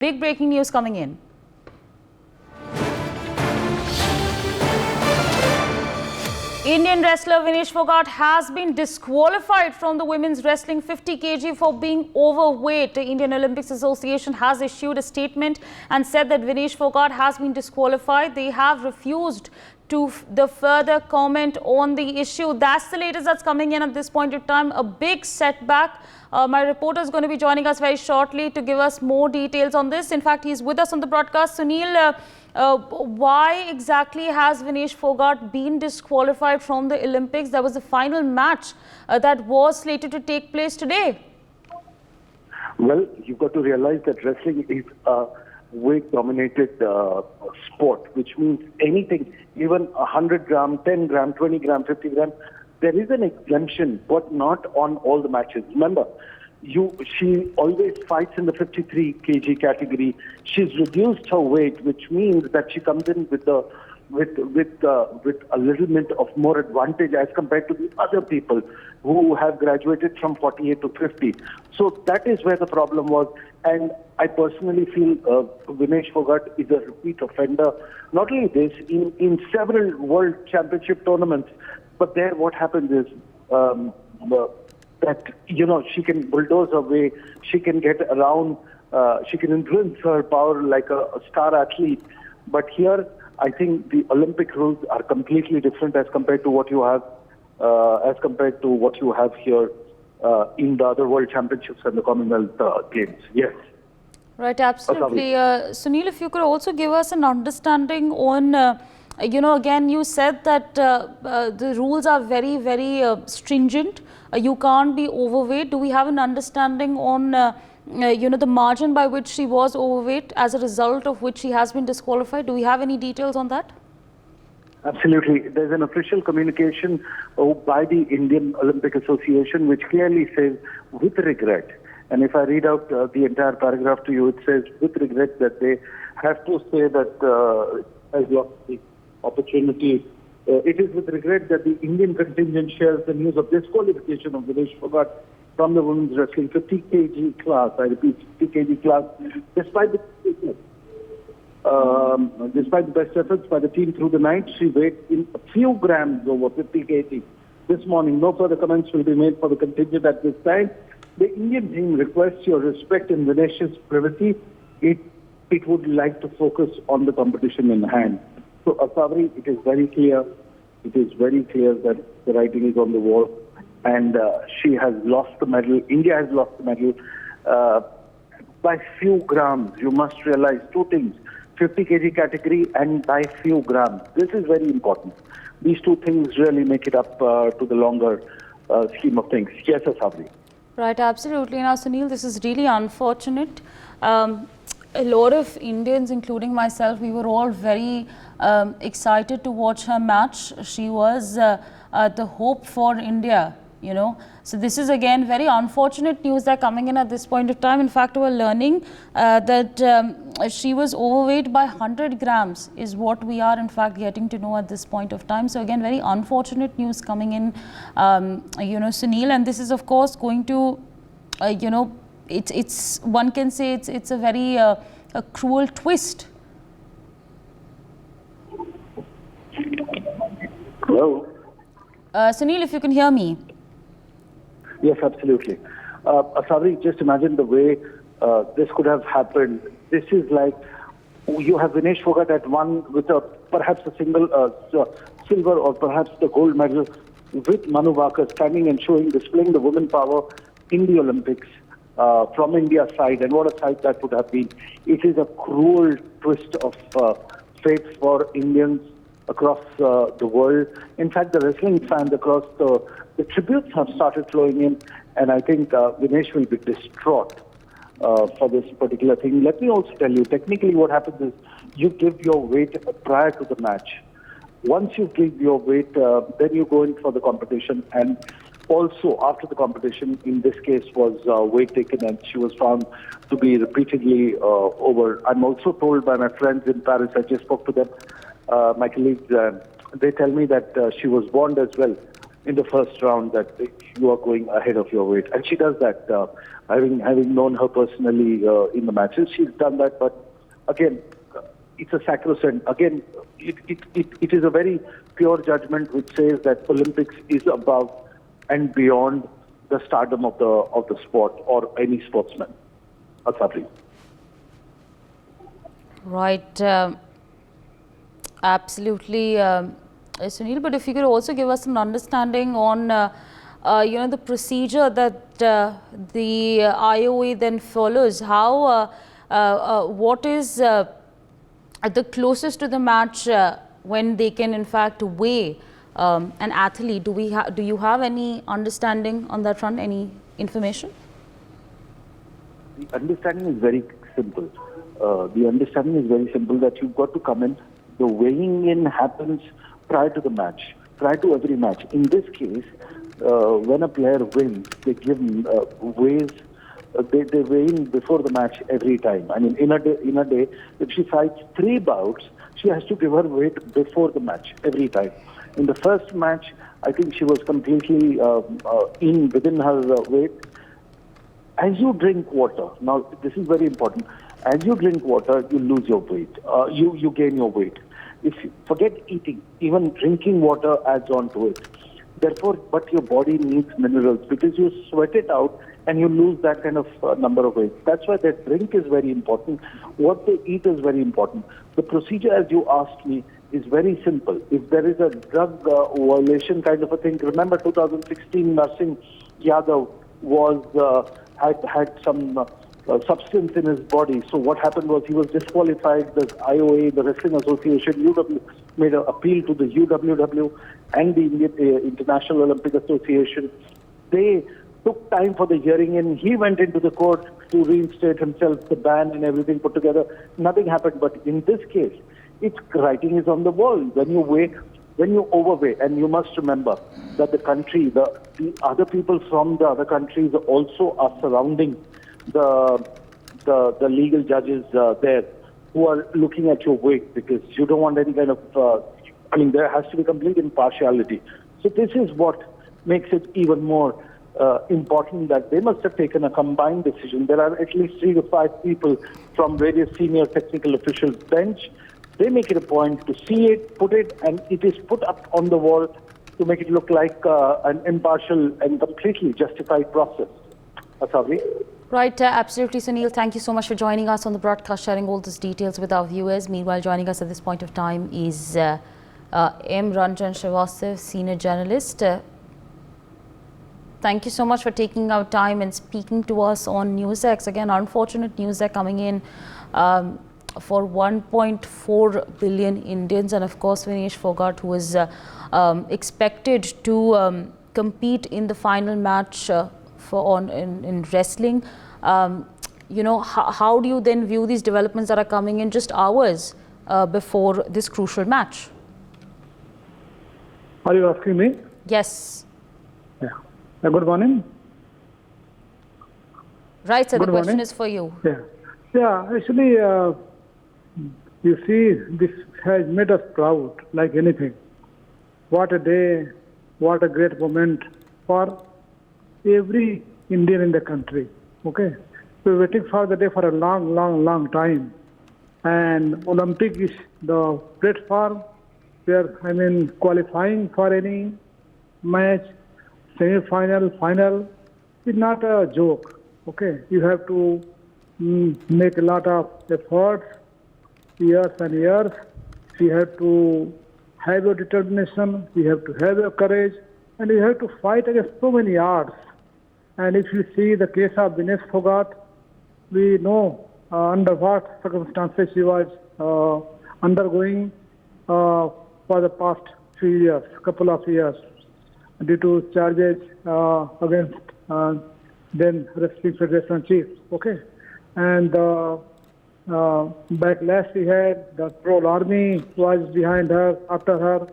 Big breaking news coming in. Indian wrestler Vinesh Phogat has been disqualified from the women's wrestling 50 kg for being overweight. The Indian Olympics Association has issued a statement and said that Vinesh Phogat has been disqualified. They have refused to the further comment on the issue. That's the latest that's coming in at this point in time. A big setback. My reporter is going to be joining us very shortly to give us more details on this. In fact, he's with us on the broadcast. Sunil, why exactly has Vinesh Phogat been disqualified from the Olympics? There was a final match that was slated to take place today. Well, you've got to realize that wrestling is a weight-dominated sport, which means anything, even 100 gram, 10 gram, 20 gram, 50 gram, there is an exemption, but not on all the matches. Remember, she always fights in the 53 kg category. She's reduced her weight, which means that she comes in with a little bit of more advantage as compared to the other people who have graduated from 48 to 50. So that is where the problem was. And I personally feel Vinesh Phogat is a repeat offender. Not only this, in several world championship tournaments, but there what happens is that, she can bulldoze her way, she can get around, she can influence her power like a star athlete. But here, I think the Olympic rules are completely different as compared to what you have, here in the other world championships and the Commonwealth Games. Yes. Right, absolutely. Sunil, if you could also give us an understanding on, again, you said that the rules are very, very stringent. You can't be overweight. Do we have an understanding on, the margin by which she was overweight, as a result of which she has been disqualified? Do we have any details on that? Absolutely. There's an official communication by the Indian Olympic Association which clearly says, with regret, and if I read out the entire paragraph to you, it says, with regret, that they have to say that has lost the opportunity. It is with regret that the Indian contingent shares the news of disqualification of Vinesh Phogat from the women's wrestling 50 kg class. I repeat, 50 kg class, despite the best efforts by the team through the night. She weighed in a few grams over 50 kg this morning. No further comments will be made for the contingent at this time. The Indian team requests your respect in Vinesh's privacy. It would like to focus on the competition in hand. So, Asavri, it is very clear. It is very clear that the writing is on the wall, and she has lost the medal. India has lost the medal by few grams. You must realize two things: 50 kg category and by few grams. This is very important. These two things really make it up to the longer scheme of things. Yes, Asavri. Right, absolutely. Now, Sunil, this is really unfortunate. A lot of Indians, including myself, we were all very excited to watch her match. She was the hope for India, So this is again very unfortunate news that coming in at this point of time. In fact, we're learning that she was overweight by 100 grams is what we are in fact getting to know at this point of time. So again, very unfortunate news coming in, Sunil, and this is of course going to, it's one can say it's a very a cruel twist. Hello. Sunil, if you can hear me. Yes, absolutely. Asavri, just imagine the way this could have happened. This is like you have Vinesh Phogat at one with perhaps a single silver or perhaps the gold medal, with Manu Bhaker standing and displaying the women power in the Olympics from India's side, and what a sight that would have been. It is a cruel twist of fate for Indians across the world. In fact, the wrestling fans across the tributes have started flowing in, and I think Vinesh will be distraught for this particular thing. Let me also tell you, technically what happens is you give your weight prior to the match. Once you give your weight, then you go in for the competition, and also after the competition, in this case, was weight taken, and she was found to be repeatedly over. I'm also told by my friends in Paris, I just spoke to them, my colleagues, they tell me that she was warned as well in the first round that you are going ahead of your weight. And she does that having known her personally in the matches. She's done that, but again, it's a sacrosanct. Again, it is a very pure judgment which says that Olympics is above and beyond the stardom of the sport or any sportsman. Sabri. Right. Absolutely, Sunil. But if you could also give us an understanding on, the procedure that the IOA then follows. How, what is the closest to the match when they can in fact weigh an athlete? Do you have any understanding on that front? Any information? The understanding is very simple. That you've got to come in. The weighing in happens prior to the match, prior to every match. In this case, when a player wins, they give weighs. They weigh in before the match every time. I mean, in a day, if she fights 3 bouts, she has to give her weight before the match every time. In the first match, I think she was completely within her weight. As you drink water, now this is very important. As you drink water, you lose your weight. You gain your weight. If you forget eating, even drinking water adds on to it. Therefore, but your body needs minerals because you sweat it out and you lose that kind of number of weight. That's why their drink is very important. What they eat is very important. The procedure, as you asked me, is very simple. If there is a drug violation kind of a thing, remember 2016, Narsingh Yadav had some substance in his body. So what happened was he was disqualified. The IOA, the Wrestling Association, UW, made an appeal to the UWW and the International Olympic Association. They took time for the hearing and he went into the court to reinstate himself, the ban and everything put together. Nothing happened. But in this case, its writing is on the wall. When you overweigh, and you must remember that the country, the other people from the other countries also are surrounding the legal judges there who are looking at your weight because you don't want any kind of, there has to be complete impartiality. So this is what makes it even more important that they must have taken a combined decision. There are at least 3 to 5 people from various senior technical officials bench. They make it a point to see it, put it, and it is put up on the wall to make it look like an impartial and completely justified process. Asavri? Right, absolutely, Sunil. Thank you so much for joining us on the broadcast, sharing all these details with our viewers. Meanwhile, joining us at this point of time is M. Ranjan Srivastav, senior journalist. Thank you so much for taking our time and speaking to us on NewsX. Again, unfortunate news coming in for 1.4 billion Indians, and of course Vinesh Phogat, who is expected to compete in the final match in wrestling. How do you then view these developments that are coming in just hours before this crucial match? Are you asking me? Yes. Yeah. Good morning. Right, so good the question morning. is for you. Yeah. Actually, you see, this has made us proud like anything. What a day, what a great moment for every Indian in the country. Okay, we're waiting for the day for a long time, and Olympic is the platform where qualifying for any match, semi-final, final is not a joke. Okay, you have to make a lot of efforts, years and years. You have to have your determination, you have to have your courage, and you have to fight against so many odds. And if you see the case of Vinesh Phogat, we know under what circumstances he was undergoing for the past couple of years, due to charges against then Wrestling Federation chief. Okay, and backlash we had, the troll army was behind her, after her,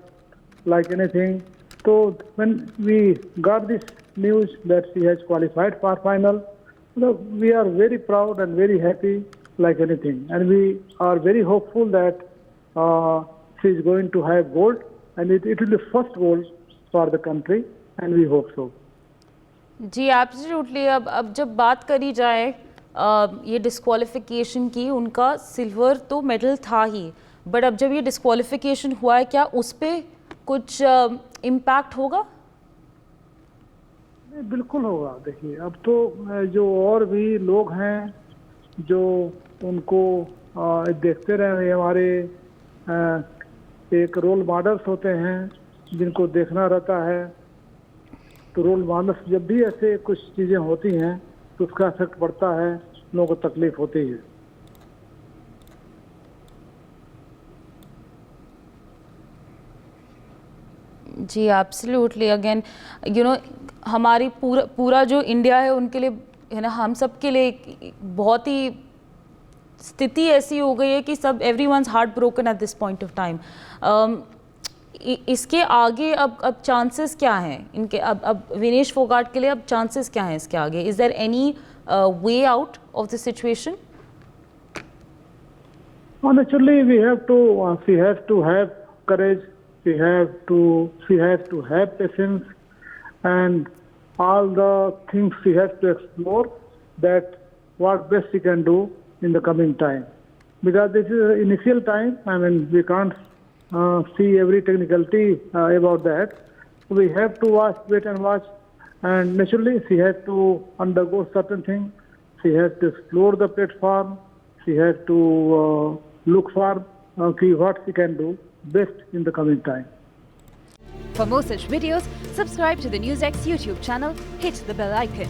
like anything. So when we got this news that she has qualified for final, we are very proud and very happy like anything. And we are very hopeful that she is going to have gold, and it will be first gold for the country, and we hope so. जी absolutely. अब जब बात करी जाए ये disqualification की, उनका silver तो मेडल था ही, बट अब जब ये डिस्क्वालिफिकेशन हुआ है, क्या उस पर कुछ इम्पैक्ट होगा? नहीं, बिल्कुल होगा। देखिए, अब तो जो और भी लोग हैं जो उनको देखते रहे, हमारे एक रोल मॉडल्स होते हैं जिनको देखना रहता है। तो रोल मॉडल्स जब भी ऐसे कुछ चीज़ें होती हैं तो उसका इफेक्ट पड़ता है, लोगों को तकलीफ होती है। जी एब्सोल्युटली। अगेन हमारी पूरा जो इंडिया है उनके लिए, है ना, हम सब के लिए बहुत ही स्थिति ऐसी हो गई है कि सब everyone's heart broken at this point of time. इसके आगे अब चांसेस क्या हैं इनके? अब विनेश फोगाट के लिए अब चांसेस क्या हैं इसके आगे? Is there any way out of the situation? Naturally, she has to have courage. She has to have patience, and all the things she has to explore. That what best she can do in the coming time, because this is the initial time. I mean, we can't see every technicality about that. We have to wait and watch, and naturally, she has to undergo certain things. She has to explore the platform. She has to look for what she can do best in the coming time. For more such videos, subscribe to the NewsX YouTube channel, hit the bell icon.